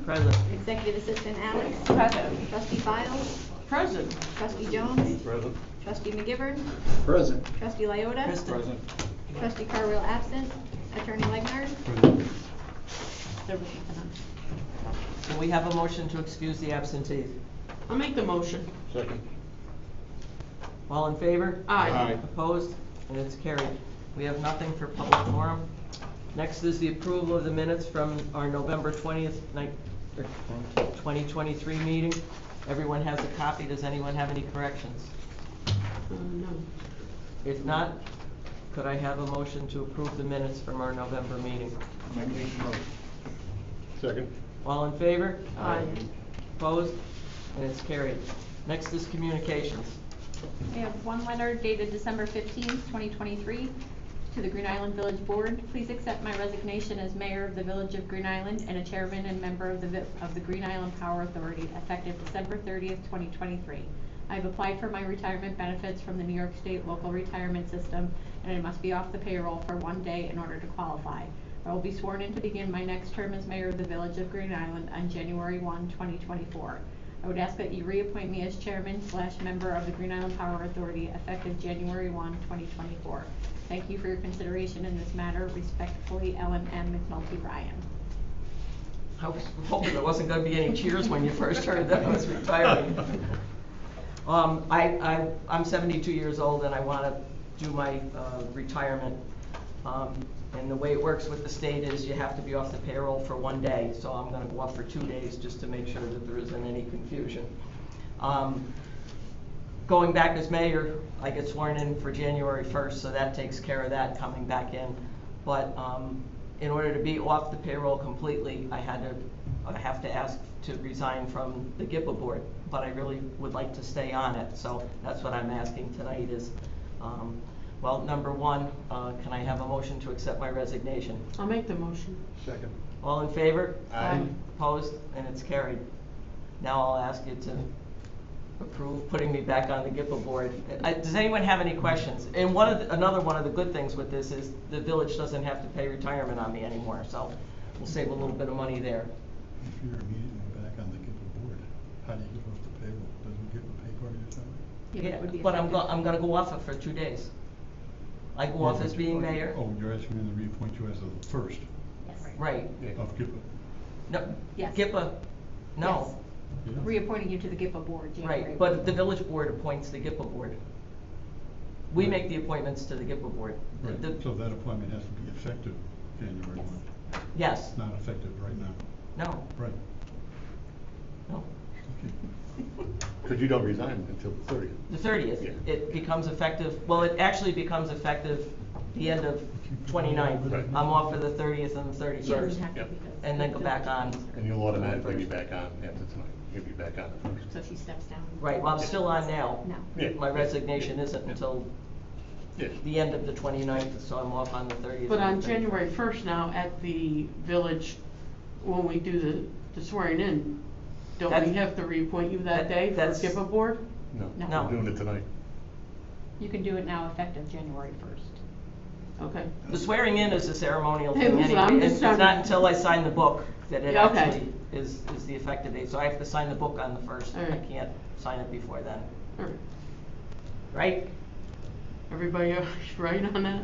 Present. Executive Assistant Alex. Present. Trustee Files. Present. Trustee Jones. Present. Trustee McGivern. Present. Trustee Lyota. Present. Trustee Carwill absent. Attorney Legnard. So we have a motion to excuse the absentees. I'll make the motion. Second. All in favor? Aye. Opposed? And it's carried. We have nothing for public forum. Next is the approval of the minutes from our November 20th, 2023 meeting. Everyone has a copy. Does anyone have any corrections? No. If not, could I have a motion to approve the minutes from our November meeting? Make the motion. Second. All in favor? Aye. Opposed? And it's carried. Next is communications. We have one letter dated December 15th, 2023, to the Green Island Village Board. Please accept my resignation as mayor of the Village of Green Island and a chairman and member of the Green Island Power Authority effective December 30th, 2023. I've applied for my retirement benefits from the New York State Local Retirement System, and I must be off the payroll for 1 day in order to qualify. I will be sworn in to begin my next term as mayor of the Village of Green Island on January 1, 2024. I would ask that you reappoint me as chairman/member of the Green Island Power Authority effective January 1, 2024. Thank you for your consideration in this matter. Respectfully, Ellen M. McNulty Ryan. I was hoping there wasn't going to be any cheers when you first heard that I was retiring. I'm 72 years old and I want to do my retirement. And the way it works with the state is you have to be off the payroll for 1 day. So I'm going to go off for 2 days just to make sure that there isn't any confusion. Going back as mayor, I get sworn in for January 1st, so that takes care of that coming back in. But in order to be off the payroll completely, I have to ask to resign from the GIPA board. But I really would like to stay on it, so that's what I'm asking tonight is, well, number one, can I have a motion to accept my resignation? I'll make the motion. Second. All in favor? Aye. Opposed? And it's carried. Now I'll ask you to approve putting me back on the GIPA board. Does anyone have any questions? And another one of the good things with this is the village doesn't have to pay retirement on me anymore, so we'll save a little bit of money there. If you're immediately back on the GIPA board, how do you get off the payroll? Doesn't GIPA pay part of your salary? Yeah, that would be But I'm effective. going to go off it for 2 days. I go off as being mayor. Oh, you're asking me to reappoint you as the first Yes. Right. of GIPA. No, Yes. GIPA, no. Yeah. Reappointing you to the GIPA board, January. Right, but the village board appoints the GIPA board. We Right. make the appointments to the GIPA board. Right, The- so that appointment has to be effective January Yes. 1. Yes, Not effective right now. no, Right. no. Okay. Because you don't resign until the 30th. The 30th, Yeah. it becomes effective, well, it actually becomes effective the end of 29th. Right. I'm off for the 30th and the She 31st. doesn't have to Yep. because And then go back on. And you'll automatically be back on after tonight. You'll be back on the 1st. So she steps down. Right, well, I'm still on now. No. Yeah. My resignation isn't until Yeah. the end of the 29th, so I'm off on the 30th. But and on the 31st. January 1st now, at the village, when we do the swearing in, don't we That's- have to reappoint you that day for that's- GIPA board? No, No. we're doing it tonight. You can do it now effective January 1st. Okay. The swearing in is a ceremonial Hey, thing listen, anyway. I'm just It's trying to- not until I sign the book that it Yeah, okay. actually is the effective date. So I have to sign the book on the 1st. All I right. can't sign it before then, All right. right? Everybody right on that?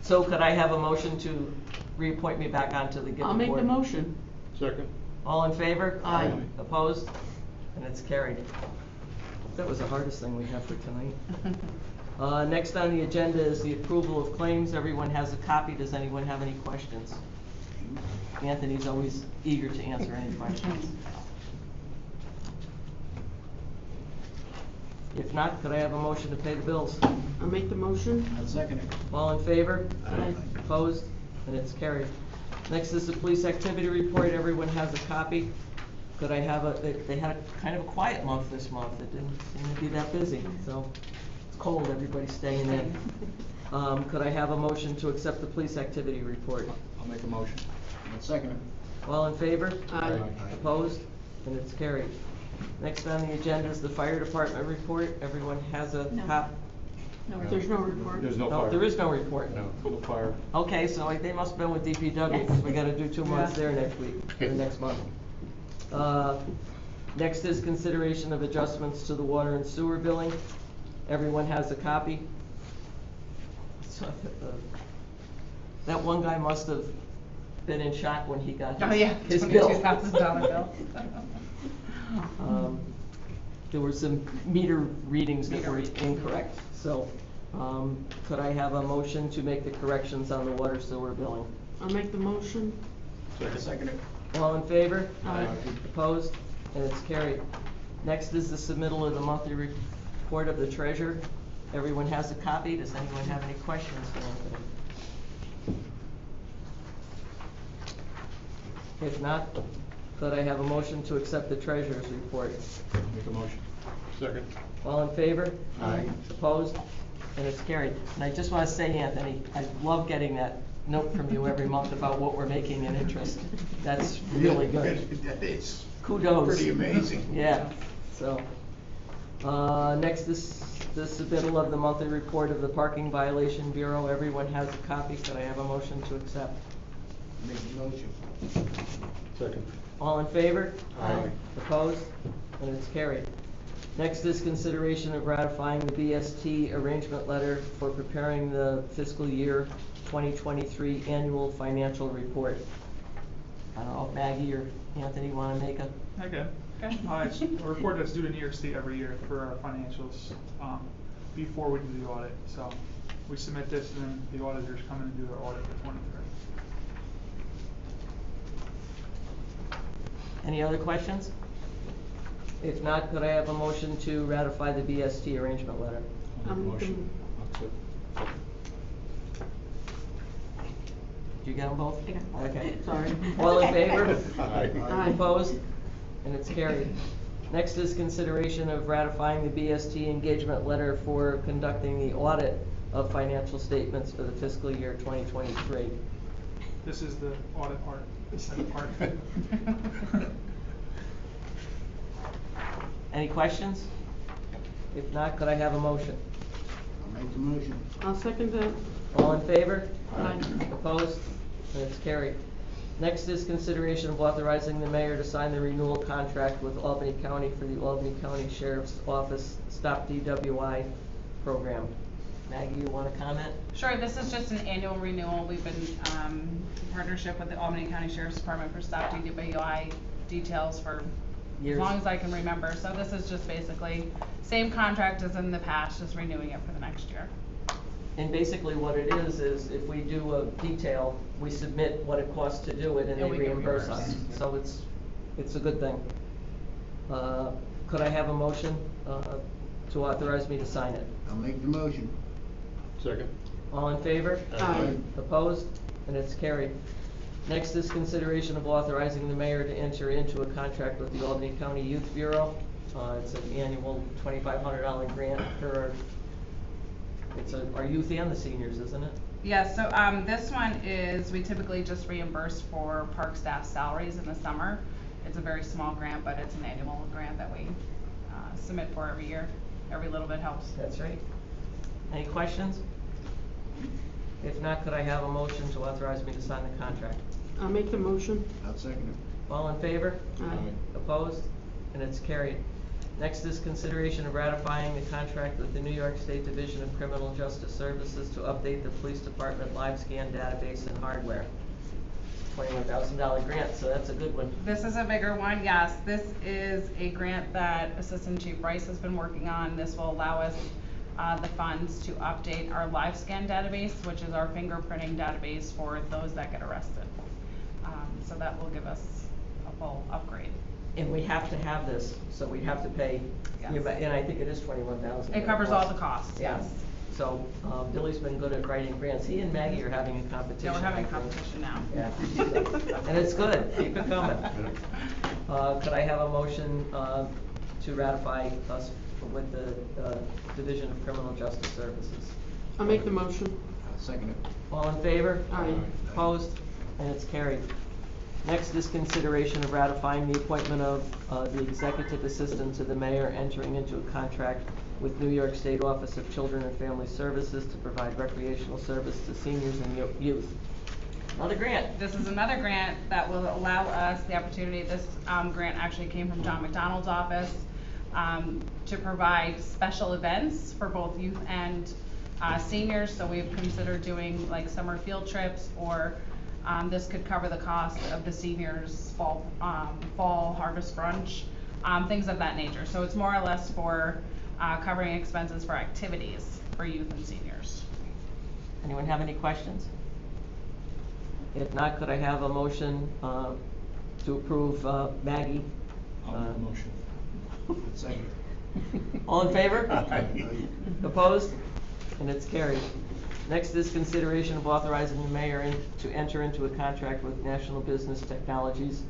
So could I have a motion to reappoint me back onto the GIPA board? I'll make the motion. Second. All in favor? Aye. Opposed? And it's carried. That was the hardest thing we have for tonight. Next on the agenda is the approval of claims. Everyone has a copy. Does anyone have any questions? Anthony's always eager to answer any questions. If not, could I have a motion to pay the bills? I'll make the motion. I'll second it. All in favor? Aye. Opposed? And it's carried. Next is the police activity report. Everyone has a copy. Could I have they had a kind of a quiet month this month. It didn't seem to be that busy, so it's cold, everybody's staying in. Could I have a motion to accept the police activity report? I'll make a motion. I'll second it. All in favor? Aye. Opposed? And it's carried. Next on the agenda is the fire department report. Everyone has a No. copy. No There's no report. There's no No, fire. there is no report. No, no fire. Okay, so they must have been with DPW, because we gotta do 2 months Yeah. there next week, or next month. Next is consideration of adjustments to the water and sewer billing. Everyone has a copy. So, that one guy must have been in shock when he got Oh, yeah, his bill. $22,000 bill. There were some meter readings that were incorrect, so, could I have a motion to make the corrections on the water sewer billing? I'll make the motion. Second. All in favor? Aye. Opposed? And it's carried. Next is the submittal of the monthly report of the treasurer. Everyone has a copy. Does anyone have any questions for Anthony? If not, could I have a motion to accept the treasurer's report? Make a motion. Second. All in favor? Aye. Opposed? And it's carried. And I just want to say, Anthony, I love getting that note from you every month about what we're making in interest. That's really good. It's Kudos. pretty amazing. Yeah, so, next is the submittal of the monthly report of the Parking Violation Bureau. Everyone has a copy. Could I have a motion to accept? Make the motion. Second. All in favor? Aye. Opposed? And it's carried. Next is consideration of ratifying the BST arrangement letter for preparing the fiscal year 2023 annual financial report. I don't know if Maggie or Anthony want to make a, Okay. It's a report that's due to New York State every year for our financials, before we do the audit. So we submit this and then the auditors come in and do their audit for 23. any other questions? If not, could I have a motion to ratify the BST arrangement letter? I'll make the Motion. Second. Did you get them both? I got 'em both. Okay. Sorry. All in favor? Aye. Aye. Opposed? And it's carried. Next is consideration of ratifying the BST engagement letter for conducting the audit of financial statements for the fiscal year 2023. This is the audit part, the second part. Any questions? If not, could I have a motion? I'll make the motion. I'll second that. All in favor? Aye. Opposed? And it's carried. Next is consideration of authorizing the mayor to sign the renewal contract with Albany County for the Albany County Sheriff's Office Stop DWI program. Maggie, you want to comment? Sure, this is just an annual renewal. We've been in partnership with the Albany County Sheriff's Department for Stop DWI details for Years. as long as I can remember. So this is just basically same contract as in the past, just renewing it for the next year. And basically what it is if we do a detail, we submit what it costs to do it and they And we get reimburse us. reimbursed. So it's a good thing. Could I have a motion to authorize me to sign it? I'll make the motion. Second. All in favor? Aye. Opposed? And it's carried. Next is consideration of authorizing the mayor to enter into a contract with the Albany County Youth Bureau. It's an annual $2,500 grant for our youth and the seniors, isn't it? Yes, so this one is, we typically just reimburse for park staff salaries in the summer. It's a very small grant, but it's an annual grant that we submit for every year. Every little bit helps. That's right. Any questions? If not, could I have a motion to authorize me to sign the contract? I'll make the motion. I'll second it. All in favor? Aye. Opposed? And it's carried. Next is consideration of ratifying the contract with the New York State Division of Criminal Justice Services to update the police department live scan database and hardware. $21,000 grant, so that's a good one. This is a bigger one, yes. This is a grant that Assistant Chief Bryce has been working on. This will allow us the funds to update our live scan database, which is our fingerprinting database for those that get arrested. So that will give us a full upgrade. And we have to have this, so we have to pay, Yes. and I think it is $21,000. It covers all the costs, Yeah. yes. So, Billy's been good at writing grants. He and Maggie are having a competition. Yeah, we're having I think. competition now. Yeah. And it's good. Keep it coming. Could I have a motion to ratify us with the Division of Criminal Justice Services? I'll make the motion. I'll second it. All in favor? Aye. Opposed? And it's carried. Next is consideration of ratifying the appointment of the executive assistant to the mayor, entering into a contract with New York State Office of Children and Family Services to provide recreational service to seniors and youth. Another grant. This is another grant that will allow us the opportunity, this grant actually came from John McDonald's office, to provide special events for both youth and seniors. So we've considered doing like summer field trips, or this could cover the cost of the seniors' fall harvest brunch, things of that nature. So it's more or less for covering expenses for activities for youth and seniors. Anyone have any questions? If not, could I have a motion to approve Maggie? I'll make a motion. Second. All in favor? Aye. Opposed? And it's carried. Next is consideration of authorizing the mayor to enter into a contract with National Business Technologies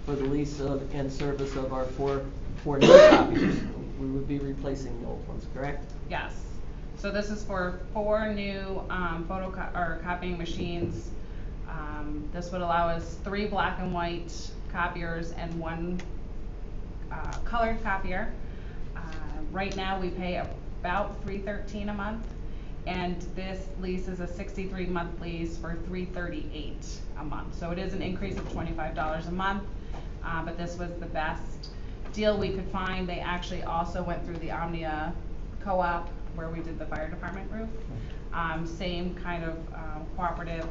for the lease of and service of our four new copiers. We would be replacing the old ones, correct? Yes. So this is for 4 new copying machines. This would allow us 3 black and white copiers and 1 colored copier. Right now we pay about $313 a month, and this lease is a 63-month lease for $338 a month. So it is an increase of $25 a month, but this was the best deal we could find. They actually also went through the Omnia Co-op where we did the fire department roof. Same kind of cooperative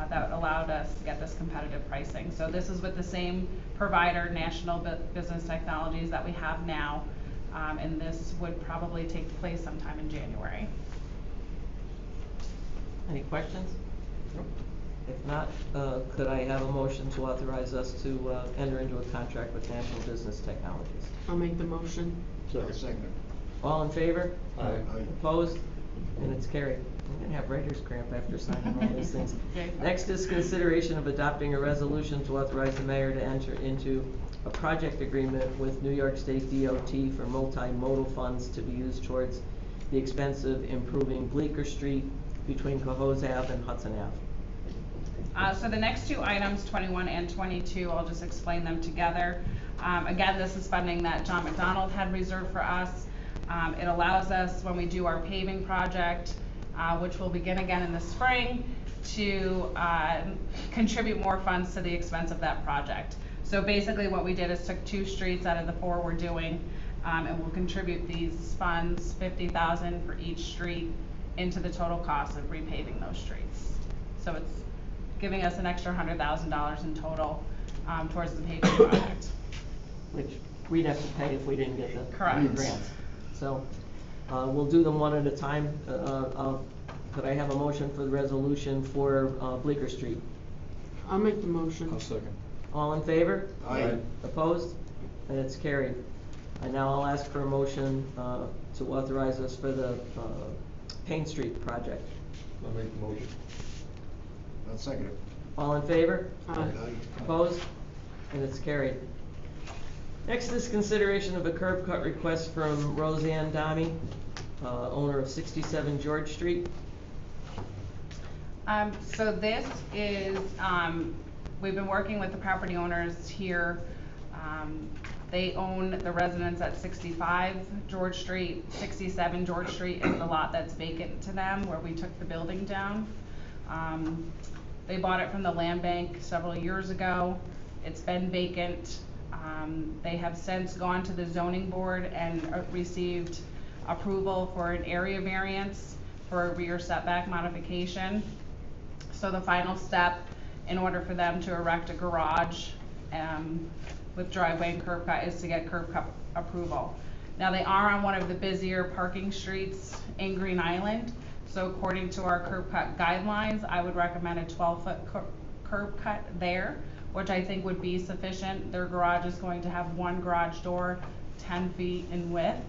that allowed us to get this competitive pricing. So this is with the same provider, National Business Technologies, that we have now, and this would probably take place sometime in January. Any questions? If not, could I have a motion to authorize us to enter into a contract with National Business Technologies? I'll make the motion. Second. All in favor? Aye. Opposed? And it's carried. I'm gonna have writer's cramp after signing all these things. Okay. Next is consideration of adopting a resolution to authorize the mayor to enter into a project agreement with New York State DOT for multimodal funds to be used towards the expense of improving Bleecker Street between Cohoes Ave and Hudson Ave. So the next 2 items, 21 and 22, I'll just explain them together. Again, this is funding that John McDonald had reserved for us. It allows us, when we do our paving project, which will begin again in the spring, to contribute more funds to the expense of that project. So basically what we did is took 2 streets out of the 4 we're doing, and we'll contribute these funds, $50,000 for each street, into the total cost of repaving those streets. So it's giving us an extra $100,000 in total towards the paving project. Which we'd have to pay if we didn't get the Correct. grants. So, we'll do them one at a time. Could I have a motion for the resolution for Bleecker Street? I'll make the motion. I'll second. All in favor? Aye. Opposed? And it's carried. And now I'll ask for a motion to authorize us for the Payne Street project. I'll make the motion. I'll second it. All in favor? Aye. Opposed? And it's carried. Next is consideration of a curb cut request from Roseanne Dami, owner of 67 George Street. So this is, we've been working with the property owners here. They own the residence at 65 George Street. 67 George Street is the lot that's vacant to them, where we took the building down. They bought it from the land bank several years ago. It's been vacant. They have since gone to the zoning board and received approval for an area variance for a rear setback modification. So the final step, in order for them to erect a garage with driveway and curb cut, is to get curb cut approval. Now, they are on one of the busier parking streets in Green Island, so according to our curb cut guidelines, I would recommend a 12-foot curb cut there, which I think would be sufficient. Their garage is going to have 1 garage door, 10 feet in width,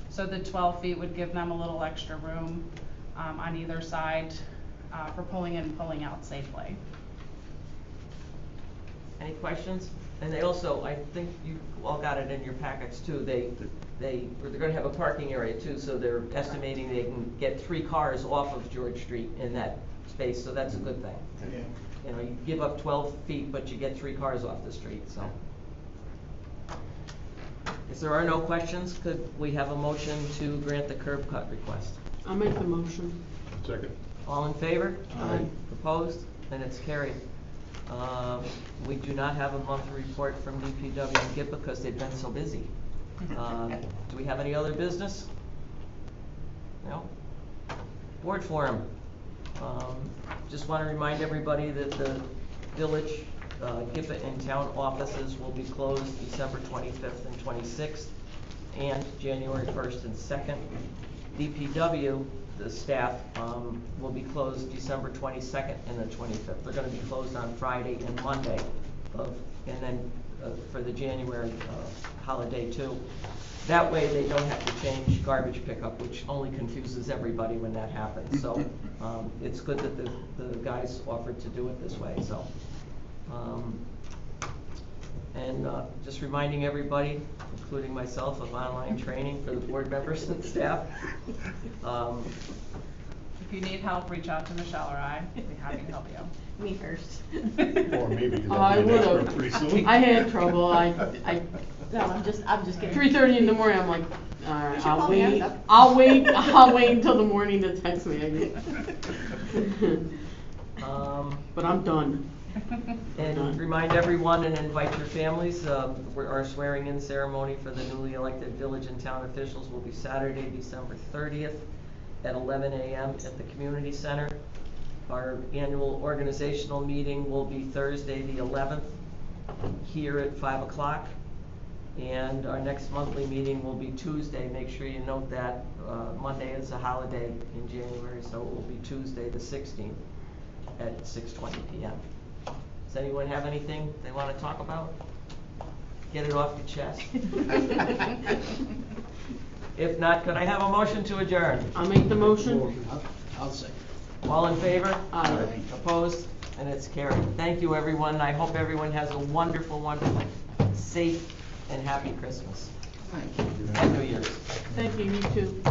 so the 12 feet would give them a little extra room on either side for pulling in and pulling out safely. Any questions? And they also, I think you all got it in your packets too, they're gonna have a parking area too, so they're estimating they can get 3 cars off of George Street in that space, so that's a good thing. Yeah. you know, you give up 12 feet, but you get 3 cars off the street, so. If there are no questions, could we have a motion to grant the curb cut request? I'll make the motion. Second. All in favor? Aye. Opposed? And it's carried. We do not have a monthly report from DPW and GIPA because they've been so busy. Do we have any other business? No? Board forum. Just want to remind everybody that the village, GIPA and town offices will be closed December 25th and 26th, and January 1st and 2nd. DPW, the staff, will be closed December 22nd and the 25th. They're going to be closed on Friday and Monday, and then for the January holiday too. That way they don't have to change garbage pickup, which only confuses everybody when that happens. So it's good that the guys offered to do it this way. So, and just reminding everybody, including myself, of online training for the board members and staff. If you need help, reach out to Michelle or I. We'd be happy to help you. Me first. Or maybe, because Oh, I I'll be an expert would've. pretty soon. I had trouble, No, I'm just kidding. 3:30 in the morning, I'm like, all right, should call me, I was up. I'll wait until the morning to text me, I guess. But I'm done. And remind everyone and invite your families, our swearing-in ceremony for the newly elected village and town officials will be Saturday, December 30th at 11 a.m. at the community center. Our annual organizational meeting will be Thursday, the 11th, here at 5 o'clock. And our next monthly meeting will be Tuesday. Make sure you note that Monday is a holiday in January, so it will be Tuesday, the 16th at 6:20 p.m. Does anyone have anything they want to talk about? Get it off your chest. If not, could I have a motion to adjourn? I'll make the motion. I'll second. All in favor? Aye. Opposed? And it's carried. Thank you, everyone. I hope everyone has a wonderful, wonderful, safe, and happy Christmas. Thank you. And New Year's. Thank you, you too.